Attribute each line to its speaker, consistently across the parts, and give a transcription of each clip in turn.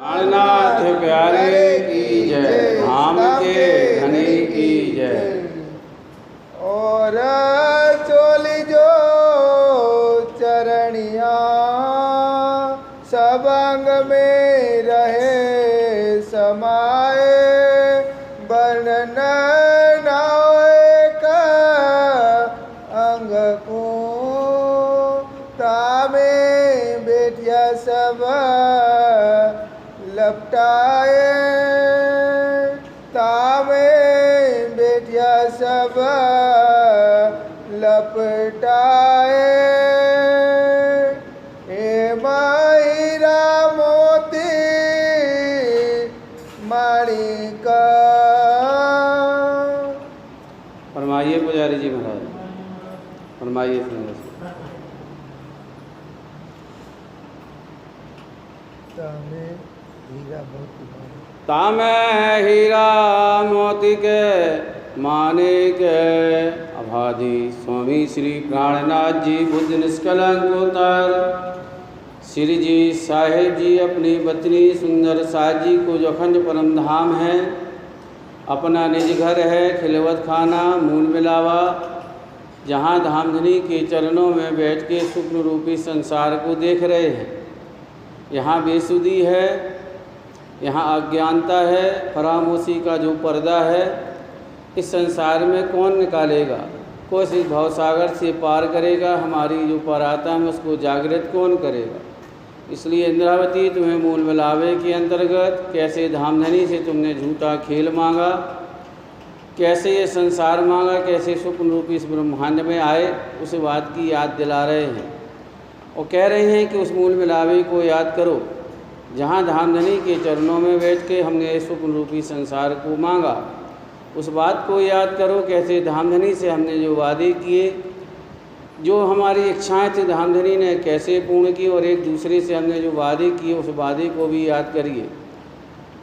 Speaker 1: नाथ प्यारे की जय, धाम के धनी की जय।
Speaker 2: और चोली जो चरणिया सब अंग में रहे समाए, वर्णन नायक अंग को तामे बेटिया सब लपटाए, तामे बेटिया सब लपटाए। हे हीरा मोती माणिक।
Speaker 1: फरमाइए पुजारी जी महाराज, फरमाइए सुंदर से।
Speaker 2: तामे हीरा मोती
Speaker 1: तामे हीरा मोती के मानिक अभादी स्वामी श्री प्राणनाथ जी बुद्ध निष्कलंक उतर श्री जी साहेब जी अपनी पत्नी सुंदर साज जी को जो अखंड परम धाम है, अपना निज घर है खिलवत खाना मूल मिलावा, जहाँ धामधनी के चरणों में बैठ के शुक्र रूपी संसार को देख रहे हैं। यहाँ बेसुधी है, यहाँ अज्ञानता है, फरामोशी का जो पर्दा है, इस संसार में कौन निकालेगा, कौन इस भवसागर से पार करेगा, हमारी जो परात्मा उसको जागृत कौन करेगा। इसलिए इंद्रावती तुम्हें मूल मिलावे के अंतर्गत कैसे धामधनी से तुमने झूठा खेल मांगा, कैसे ये संसार मांगा, कैसे स्वप्न रूपी इस ब्रह्मांड में आए, उस बात की याद दिला रहे हैं और कह रहे हैं कि उस मूल मिलावे को याद करो, जहाँ धामधनी के चरणों में बैठ के हमने स्वप्न रूपी संसार को मांगा। उस बात को याद करो कैसे धामधनी से हमने जो वादे किए, जो हमारी इच्छाएं थी धामधनी ने कैसे पूर्ण की, और एक दूसरे से हमने जो वादे किए उस वादे को भी याद करिए।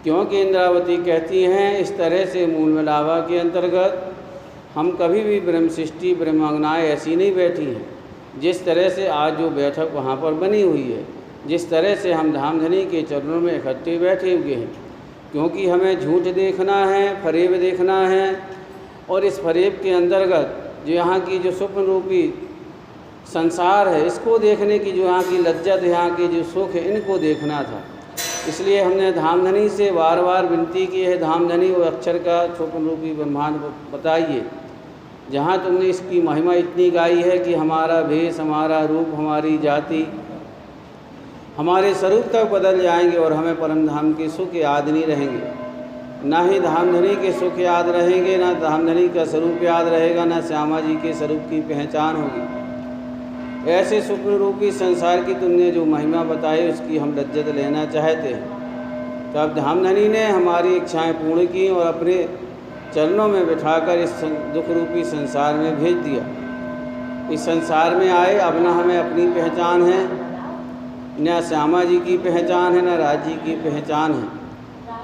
Speaker 1: क्योंकि इंद्रावती कहती हैं इस तरह से मूल मिलावा के अंतर्गत हम कभी भी ब्रह्म सृष्टि ब्रह्मांगनाएँ ऐसी नहीं बैठी हैं जिस तरह से आज जो बैठक वहाँ पर बनी हुई है, जिस तरह से हम धामधनी के चरणों में इकट्ठे बैठे हुए हैं। क्योंकि हमें झूठ देखना है, फरेब देखना है, और इस फरेब के अंतर्गत जो यहाँ की जो स्वप्न रूपी संसार है, इसको देखने की जो यहाँ की लज्जत, यहाँ की जो सुख है, इनको देखना था। इसलिए हमने धामधनी से बार बार विनती की है, धामधनी और अक्षर का स्वप्न रूपी ब्रह्मांड बताइए, जहाँ तुमने इसकी महिमा इतनी गाई है कि हमारा भेष, हमारा रूप, हमारी जाति, हमारे स्वरूप तक बदल जाएंगे और हमें परम धाम के सुख याद नहीं रहेंगे। ना ही धामधनी के सुख याद रहेंगे, ना धामधनी का स्वरूप याद रहेगा, ना श्यामा जी के स्वरूप की पहचान होगी। ऐसे स्वप्न रूपी संसार की तुमने जो महिमा बताई उसकी हम लज्जत लेना चाहते हैं। तो अब धामधनी ने हमारी इच्छाएं पूर्ण की और अपने चरणों में बिठाकर इस दुख रूपी संसार में भेज दिया। इस संसार में आए, अब ना हमें अपनी पहचान है, न श्यामा जी की पहचान है, न राज जी की पहचान है,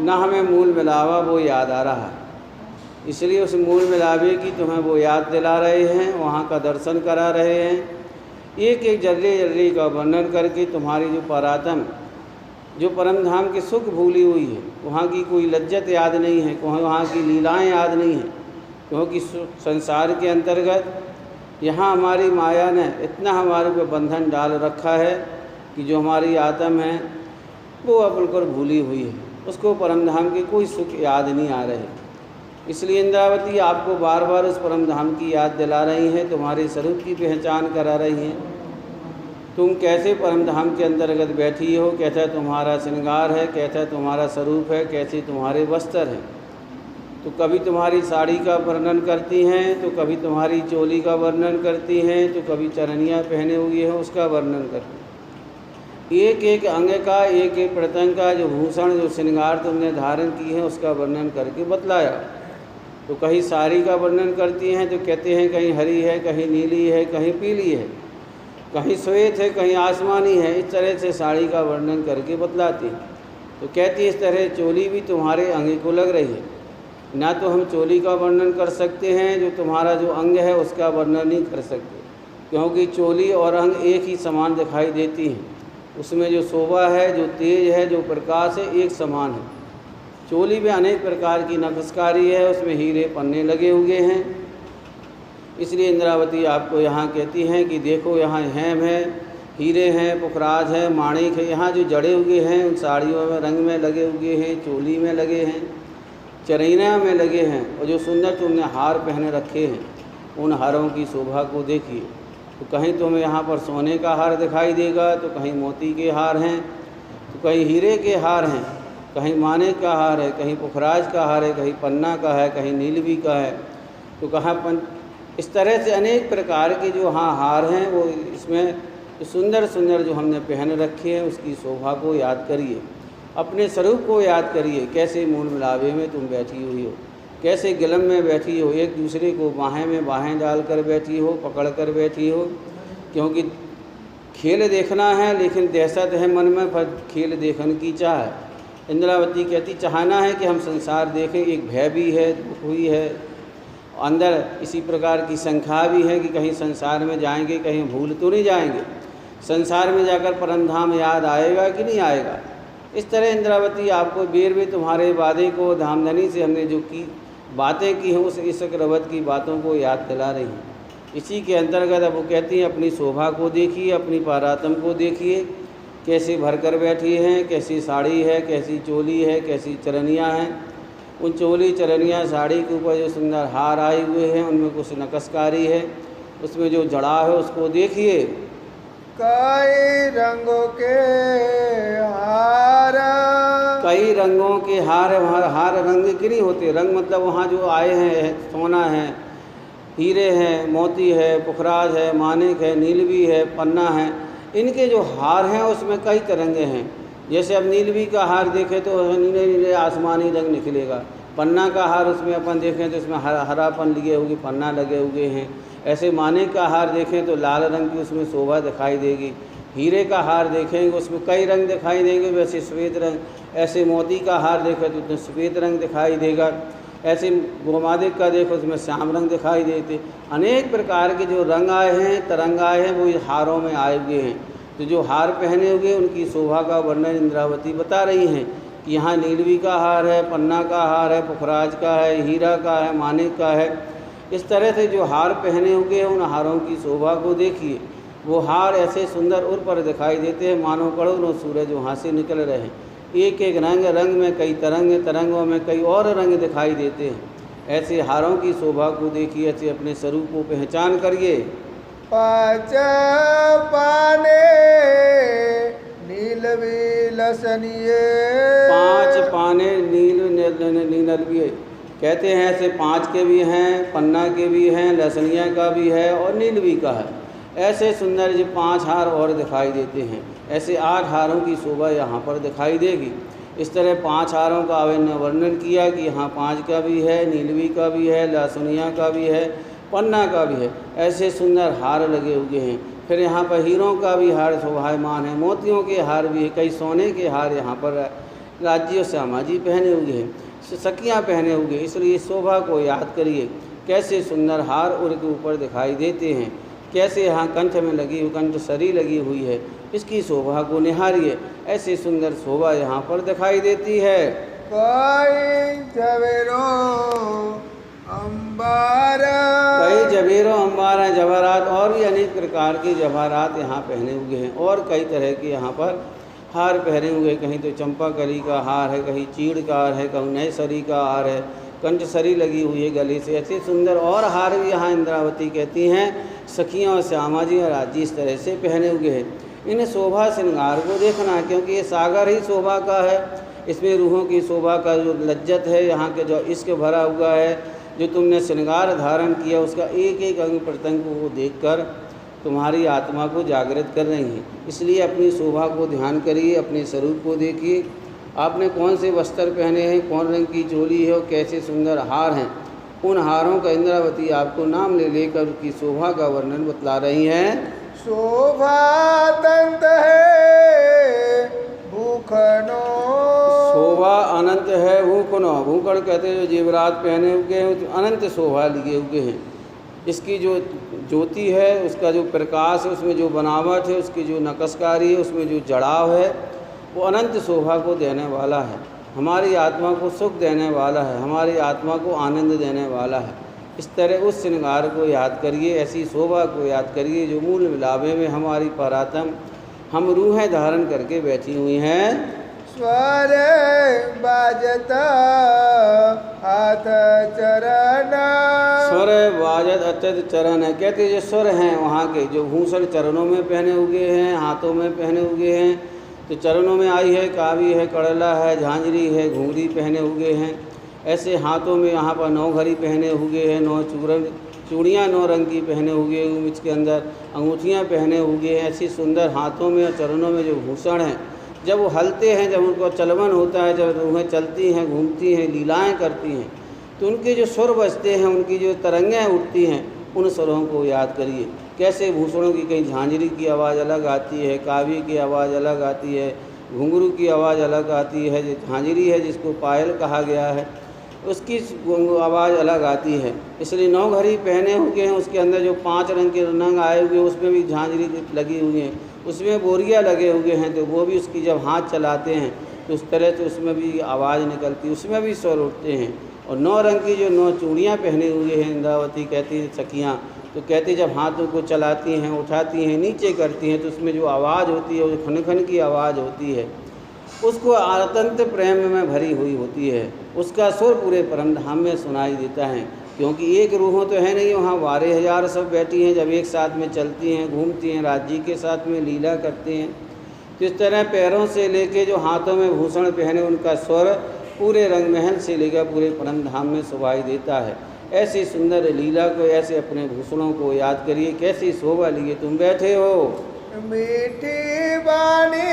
Speaker 1: न हमें मूल मिलावा वो याद आ रहा है। इसलिए उस मूल मिलावे की तुम्हें वो याद दिला रहे हैं, वहाँ का दर्शन करा रहे हैं, एक एक जर्रे जर्रे का वर्णन करके तुम्हारी जो परात्म, जो परम धाम के सुख भूली हुई है, वहाँ की कोई लज्जत याद नहीं है, वहाँ की लीलाएं याद नहीं है। क्योंकि संसार के अंतर्गत यहाँ हमारी माया ने इतना हमारे को बंधन डाल रखा है कि जो हमारी आत्म है वो अब बिल्कुल भूली हुई है, उसको परम धाम के कोई सुख याद नहीं आ रहे। इसलिए इंद्रावती आपको बार बार उस परम धाम की याद दिला रही हैं, तुम्हारे स्वरूप की पहचान करा रही हैं। तुम कैसे परम धाम के अंतर्गत बैठी हो, कैसा तुम्हारा श्रृंगार है, कैसा तुम्हारा स्वरूप है, कैसे तुम्हारे वस्त्र हैं। तो कभी तुम्हारी साड़ी का वर्णन करती हैं, तो कभी तुम्हारी चोली का वर्णन करती हैं, तो कभी चरनिया पहने हुए हैं उसका वर्णन करती हैं। एक एक अंग का, एक एक प्रत्यंग का जो भूषण, जो श्रृंगार तुमने धारण की है उसका वर्णन करके बतलाया। तो कहीं साड़ी का वर्णन करती हैं तो कहते हैं कहीं हरी है, कहीं नीली है, कहीं पीली है, कहीं श्वेत है, कहीं आसमानी है। इस तरह से साड़ी का वर्णन करके बतलाती हैं। तो कहती है इस तरह चोली भी तुम्हारे अंग को लग रही है। ना तो हम चोली का वर्णन कर सकते हैं, जो तुम्हारा जो अंग है उसका वर्णन नहीं कर सकते, क्योंकि चोली और अंग एक ही समान दिखाई देती हैं। उसमें जो शोभा है, जो तेज है, जो प्रकाश है, एक समान है। चोली में अनेक प्रकार की नक्शकारी है, उसमें हीरे पन्ने लगे हुए हैं। इसलिए इंद्रावती आपको यहाँ कहती हैं कि देखो यहाँ हेम है, हीरे हैं, पुखराज है, माणिक है, यहाँ जो जड़े हुए हैं उन साड़ियों में रंग में लगे हुए हैं, चोली में लगे हैं, चरैना में लगे हैं, और जो सुंदर तुमने हार पहने रखे हैं उन हारों की शोभा को देखिए। तो कहीं तुम्हें यहाँ पर सोने का हार दिखाई देगा, तो कहीं मोती के हार हैं, तो कहीं हीरे के हार हैं, कहीं माणिक का हार है, कहीं पुखराज का हार है, कहीं पन्ना का है, कहीं नीलवी का है, तो कहाँ इस तरह से अनेक प्रकार के जो हाँ हार हैं वो इसमें सुंदर सुंदर जो हमने पहन रखे हैं उसकी शोभा को याद करिए, अपने स्वरूप को याद करिए। कैसे मूल मिलावे में तुम बैठी हुई हो, कैसे गिलम में बैठी हो, एक दूसरे को बाहें में बाहें डालकर बैठी हो, पकड़ कर बैठी हो। क्योंकि खेल देखना है लेकिन दहशत है मन में, पर खेल देखने की चाह है। इंद्रावती कहती चाहना है कि हम संसार देखें, एक भय भी है, दुख हुई है, अंदर इसी प्रकार की शंका भी है कि कहीं संसार में जाएंगे कहीं भूल तो नहीं जाएंगे, संसार में जाकर परमधाम याद आएगा कि नहीं आएगा। इस तरह इंद्रावती आपको बेर में तुम्हारे वादे को धामधनी से हमने जो की बातें की हैं उस इस चक्रवत की बातों को याद दिला रही हैं। इसी के अंतर्गत अब वो कहती हैं अपनी शोभा को देखिए, अपनी पारातम को देखिए, कैसे भर कर बैठी हैं, कैसी साड़ी है, कैसी चोली है, कैसी चरनियाँ हैं। उन चोली चरनियाँ साड़ी के ऊपर जो सुंदर हार आए हुए हैं उनमें कुछ नक्शकारी है, उसमें जो जड़ा है उसको देखिए।
Speaker 2: कई रंगों के हार,
Speaker 1: कई रंगों के हार, हार रंग के नहीं होते, रंग मतलब वहाँ जो आए हैं सोना है, हीरे हैं, मोती है, पुखराज है, माणिक है, नीलवी है, पन्ना है, इनके जो हार हैं उसमें कई तरंगे हैं। जैसे अब नीलवी का हार देखें तो नीले नीले आसमानी रंग निकलेगा, पन्ना का हार उसमें अपन देखें तो इसमें हरापन लगे हुए पन्ना लगे हुए हैं। ऐसे माणिक का हार देखें तो लाल रंग की उसमें शोभा दिखाई देगी, हीरे का हार देखेंगे उसमें कई रंग दिखाई देंगे, वैसे श्वेत रंग। ऐसे मोती का हार देखें तो उसमें श्वेत रंग दिखाई देगा, ऐसे गोमादिक का देखो उसमें श्याम रंग दिखाई देते। अनेक प्रकार के जो रंग आए हैं, तरंग आए हैं, वो इस हारों में आए हुए हैं। तो जो हार पहने हुए उनकी शोभा का वर्णन इंद्रावती बता रही हैं कि यहाँ नीलवी का हार है, पन्ना का हार है, पुखराज का है, हीरा का है, माणिक का है। इस तरह से जो हार पहने हुए हैं उन हारों की शोभा को देखिए। वो हार ऐसे सुंदर उर पर दिखाई देते हैं मानो करोड़ों सूरज वहाँ से निकल रहे हैं। एक एक रंग, रंग में कई तरंग, तरंगों में कई और रंग दिखाई देते हैं। ऐसे हारों की शोभा को देखिए, ऐसे अपने स्वरूप को पहचान करिए।
Speaker 2: पाँच पाने नीलवी लसनिए,
Speaker 1: 5 पाने नीलवी कहते हैं। ऐसे 5 के भी हैं, पन्ना के भी हैं, लसनिया का भी है और नीलवी का है। ऐसे सुंदर जो 5 हार और दिखाई देते हैं। ऐसे 8 हारों की शोभा यहाँ पर दिखाई देगी। इस तरह 5 हारों का ने वर्णन किया कि यहाँ 5 का भी है, नीलवी का भी है, लसनिया का भी है, पन्ना का भी है। ऐसे सुंदर हार लगे हुए हैं। फिर यहाँ पर हीरों का भी हार शोभायमान है, मोतियों के हार भी है, कई सोने के हार यहाँ पर राज्य श्यामा जी पहने हुए हैं, सखियाँ पहने हुए। इसलिए शोभा को याद करिए, कैसे सुंदर हार उनके ऊपर दिखाई देते हैं, कैसे यहाँ कंठ में लगी हुई कंठ सरी लगी हुई है, इसकी शोभा को निहारिए। ऐसी सुंदर शोभा यहाँ पर दिखाई देती है।
Speaker 2: कई जवेरो अंबार,
Speaker 1: कई जवेरों अंबार हैं, जवाहरात और भी अनेक प्रकार के जवाहरात यहाँ पहने हुए हैं और कई तरह के यहाँ पर हार पहने हुए। कहीं तो चंपा कली का हार है, कहीं चीड़ का हार है, कहीं नए सरी का हार है, कंठ सरी लगी हुई है गले से। ऐसे सुंदर और हार भी यहाँ इंद्रावती कहती हैं सखियाँ और श्यामा जी और राजी इस तरह से पहने हुए हैं। इन शोभा श्रृंगार को देखना, क्योंकि ये सागर ही शोभा का है। इसमें रूहों की शोभा का जो लज्जत है, यहाँ के जो इश्क भरा हुआ है, जो तुमने श्रृंगार धारण किया, उसका एक एक अंग प्रत्यंग को देखकर तुम्हारी आत्मा को जागृत कर रही हैं। इसलिए अपनी शोभा को ध्यान करिए, अपने स्वरूप को देखिए। आपने कौन से वस्त्र पहने हैं, कौन रंग की चोली है और कैसे सुंदर हार हैं। उन हारों का इंद्रावती आपको नाम ले लेकर उसकी शोभा का वर्णन बतला रही हैं।
Speaker 2: शोभा तंत है भूखनो,
Speaker 1: शोभा अनंत है भूखनो। भूखण कहते हैं जो जेवरात पहने हुए हैं, तो अनंत शोभा लिए हुए हैं। इसकी जो ज्योति है, उसका जो प्रकाश है, उसमें जो बनावट है, उसकी जो नक्शकारी है, उसमें जो जड़ाव है, वो अनंत शोभा को देने वाला है, हमारी आत्मा को सुख देने वाला है, हमारी आत्मा को आनंद देने वाला है। इस तरह उस श्रृंगार को याद करिए, ऐसी शोभा को याद करिए जो मूल विलावे में हमारी परात्म हम रूहें धारण करके बैठी हुई हैं।
Speaker 2: स्वर बाजता हाथ चरण,
Speaker 1: स्वर बाजत अत्यंत चरण है, कहते जो स्वर हैं वहाँ के, जो भूषण चरणों में पहने हुए हैं, हाथों में पहने हुए हैं, तो चरणों में आई है, कावी है, कड़ला है, झांझरी है, घुंघरी पहने हुए हैं। ऐसे हाथों में यहाँ पर 9 घड़ी पहने हुए हैं, 9 चूड़ियाँ 9 रंग की पहने हुए, इसके अंदर अंगूठियाँ पहने हुए हैं। ऐसी सुंदर हाथों में और चरणों में जो भूषण हैं, जब वो हलते हैं, जब उनको चलवन होता है, जब रूहें चलती हैं, घूमती हैं, लीलाएं करती हैं, तो उनके जो सुर बजते हैं, उनकी जो तरंगें उठती हैं, उन स्वरों को याद करिए। कैसे भूषणों की कहीं झांझरी की आवाज़ अलग आती है, कावी की आवाज़ अलग आती है, घुंघरू की आवाज़ अलग आती है, जो झांझरी है जिसको पायल कहा गया है, उसकी आवाज़ अलग आती है। इसलिए 9 घड़ी पहने हुए हैं, उसके अंदर जो 5 रंग के रंग आए हुए हैं, उसमें भी झांझरी लगी हुई है, उसमें बोरिया लगे हुए हैं, तो वो भी उसकी जब हाथ चलाते हैं तो उस तरह से उसमें भी आवाज़ निकलती है, उसमें भी स्वर उठते हैं। और 9 रंग की जो 9 चूड़ियाँ पहने हुए हैं, इंद्रावती कहती हैं सखियाँ, तो कहती जब हाथों को चलाती हैं, उठाती हैं, नीचे करती हैं, तो उसमें जो आवाज़ होती है, वो खन खन की आवाज़ होती है, उसको अत्यंत प्रेम में भरी हुई होती है। उसका सुर पूरे परम धाम में सुनाई देता है, क्योंकि एक रूहों तो है नहीं, वहाँ 12,000 सब बैठी हैं, जब एक साथ में चलती हैं, घूमती हैं, राज्य के साथ में लीला करते हैं। तो इस तरह पैरों से लेके जो हाथों में भूषण पहने, उनका स्वर पूरे रंग महल से लेकर पूरे परम धाम में सुनाई देता है। ऐसी सुंदर लीला को, ऐसे अपने भूषणों को याद करिए। कैसी शोभा लिए तुम बैठे हो।
Speaker 2: मीठी वाणी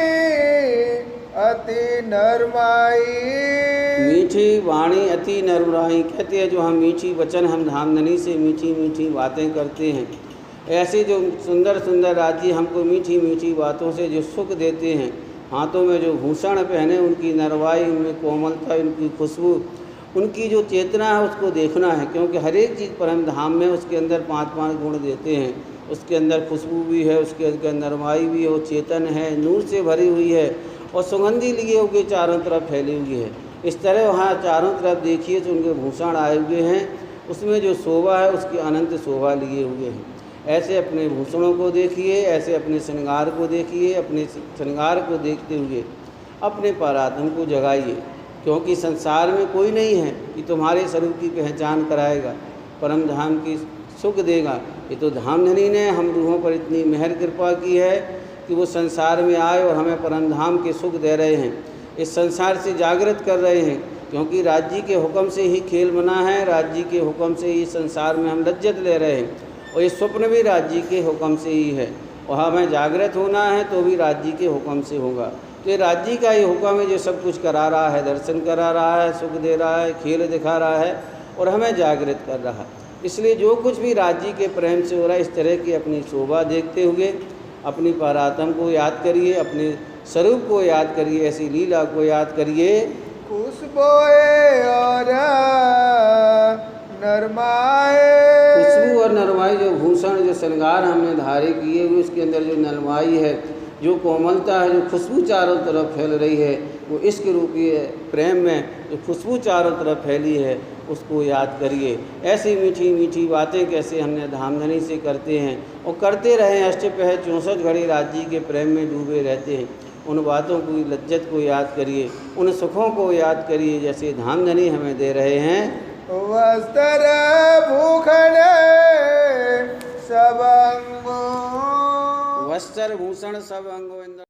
Speaker 2: अति नरमाई,
Speaker 1: मीठी वाणी अति नरमाई, कहते हैं जो हम मीठी वचन, हम धामधनी से मीठी मीठी बातें करते हैं, ऐसे जो सुंदर सुंदर राज्य हमको मीठी मीठी बातों से जो सुख देते हैं, हाथों में जो भूषण पहने, उनकी नरवाई, उनमें कोमलता, उनकी खुशबू, उनकी जो चेतना है, उसको देखना है। क्योंकि हर एक चीज़ परम धाम में उसके अंदर 5-5 गुण देते हैं। उसके अंदर खुशबू भी है, उसके अंदर नरमाई भी है, वो चेतन है, नूर से भरी हुई है, और सुगंधी लिए हुए चारों तरफ फैली हुई है। इस तरह वहाँ चारों तरफ देखिए तो उनके भूषण आए हुए हैं, उसमें जो शोभा है उसकी अनंत शोभा लिए हुए हैं। ऐसे अपने भूषणों को देखिए, ऐसे अपने श्रृंगार को देखिए, अपने श्रृंगार को देखते हुए अपने परात्म को जगाइए। क्योंकि संसार में कोई नहीं है कि तुम्हारे स्वरूप की पहचान कराएगा, परम धाम की सुख देगा। ये तो धामधनी ने हम रूहों पर इतनी मेहर कृपा की है कि वो संसार में आए और हमें परम धाम के सुख दे रहे हैं, इस संसार से जागृत कर रहे हैं। क्योंकि राज्य के हुक्म से ही खेल बना है, राज्य के हुक्म से ही संसार में हम लज्जत ले रहे हैं, और ये स्वप्न भी राज्य के हुक्म से ही है, और हमें जागृत होना है तो भी राज्य के हुक्म से होगा। तो ये राज्य का ये हुक्म है जो सब कुछ करा रहा है, दर्शन करा रहा है, सुख दे रहा है, खेल दिखा रहा है और हमें जागृत कर रहा है। इसलिए जो कुछ भी राज्य के प्रेम से हो रहा है, इस तरह की अपनी शोभा देखते हुए अपनी परात्म को याद करिए, अपने स्वरूप को याद करिए, ऐसी लीला को याद करिए।
Speaker 2: खुशबोए और नरमाए,
Speaker 1: खुशबू और नरमाई, जो भूषण, जो श्रृंगार हमने धारे किए हुए, उसके अंदर जो नरमाई है, जो कोमलता है, जो खुशबू चारों तरफ फैल रही है, वो इश्क रूपी प्रेम में जो खुशबू चारों तरफ फैली है, उसको याद करिए। ऐसी मीठी मीठी बातें कैसे हमने धामधनी से करते हैं और करते रहे, अष्टपहर 64 घड़ी राज्य के प्रेम में डूबे रहते हैं। उन बातों की लज्जत को याद करिए, उन सुखों को याद करिए जैसे धामधनी हमें दे रहे हैं।
Speaker 2: वस्त्र भूषण सब अंगो,
Speaker 1: वस्त्र भूषण सब अंगो इंद्र